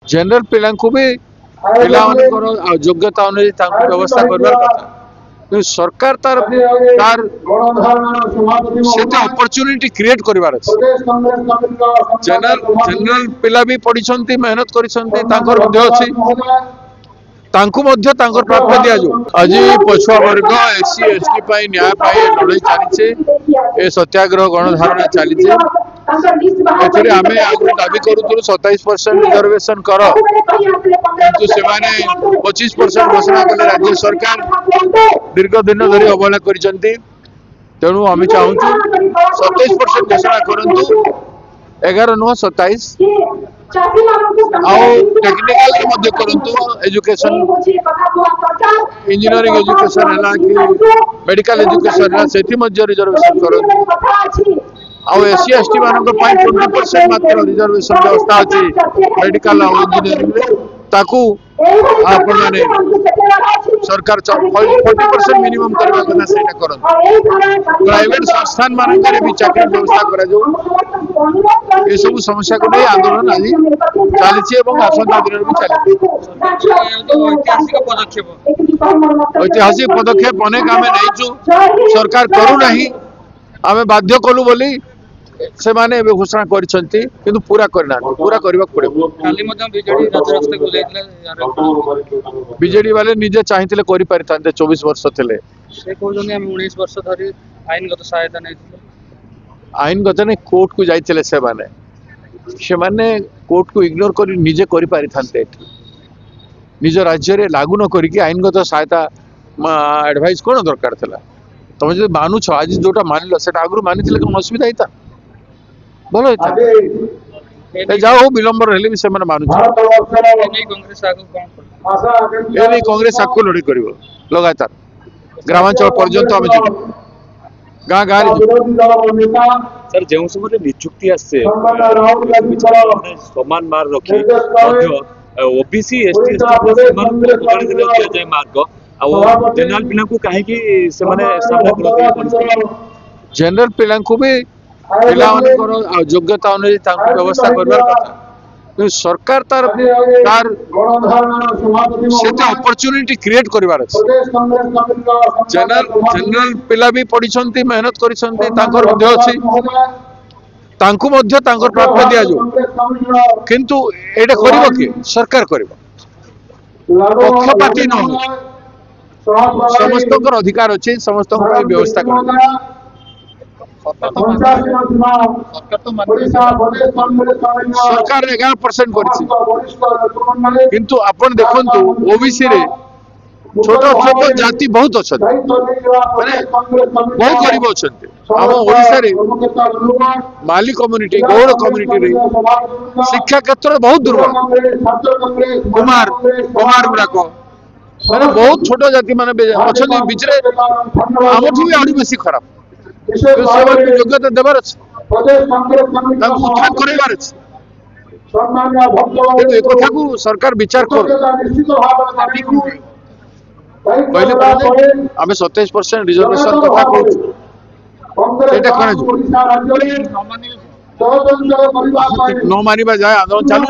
general पिला भी पिला योग्यता अनुसार व्यवस्था करवार कथा सरकार तार तार अपॉर्चुनिटी क्रिएट करवार जनरल पिला भी पढ़ी मेहनत कर प्राप्त दि आज पछुआ वर्ग एससी एसटी न्याय लड़ाई चली सत्याग्रह गणधारणा चली आम दाबी करूँ 27% रिजर्वेशन कर किंतु से 25% घोषणा कले राज्य सरकार दीर्घ दिन धरी अवहेला कर तेणु आम चाहूँ 27% घोषणा करूँ 11 नुह 27 टेक्निकल करंतु एजुकेशन इंजीनियरिंग एजुकेशन है कि मेडिकल एजुकेशन है से रिजर्वेशन करंतु आउ एससी एसटी मान 20% मात्र रिजर्वेशन व्यवस्था अच्छी मेडिकल और इंजीनियरिंग ताकू आपण माने सरकार 40% मिनिमम करबा कना सेटा करन प्राइवेट संस्थान मानक भी चाकरी व्यवस्था करा जो ये सब समस्या को नहीं आंदोलन आज चली आसंता दिन भी चली ऐतिहासिक पदक्षेप अनेक आम नहीं सरकार करूना आम बाध्य कलु बोली से माने घोषणा करिसेंती किंतु पूरा करना पूरा करबा पड़े बीजेडी वाले निजे चाहिए करि परिथांते 24 वर्ष थिले से कहउजनी हम 19 वर्ष धरि आईनगत सहायता नै आईनगत ने कोर्ट को जाइतिले से माने कोर्ट को इग्नोर करी निजे करि परिथांते निज राज्य रे लागू न करी कि आईनगत सहायता एडवाइस कोन दरकार थिला तुम जो मानु छ आज जोटा मानिलो सेटा आगु मानिथिले कोन असुविधा होता बोलो जाओ विलंबर हेले भी से मानु कांग्रेस आगु लड़ी कर लगातार ग्रामांचल पर्यंत आम जी गाँ गाँ सर जो समय निजुक्ति आसे समान मार्ग रखी ओबीसी एसटी एसटी मार्ग जनरल पिला को कहीं जनरल पिला भी पिला योग्यता अनुसार व्यवस्था करवार कथा सरकार तार तार अपॉर्चुनिटी क्रिएट करवार जनरल पिला भी पढ़ी मेहनत कर प्राप्त दि किंतु एटा करिवो कि सरकार करिवो पक्षपाती न समस्त अधिकार अच्छे समस्त व्यवस्था कर सरकार 11% किंतु आपण देखंतु ओबीसी रे छोट छोट जाति बहुत अच्छा माने बहुत गरीब अच्छा आम ओडिशा रे माली कम्युनिटी गौड़ कम्युनिटी रे शिक्षा क्षेत्र बहुत दुर्बल कुमार कुमार गुड़ाक माने बहुत छोट जाति माने अच्छा बिचरे आमठू भी आड़ी बेसी खराब योग्यता देवार उत्थान करार एक सरकार विचार कर आम 27% रिजर्वेशन कथा कहूँ न मानिबा जाए आंदोलन चालू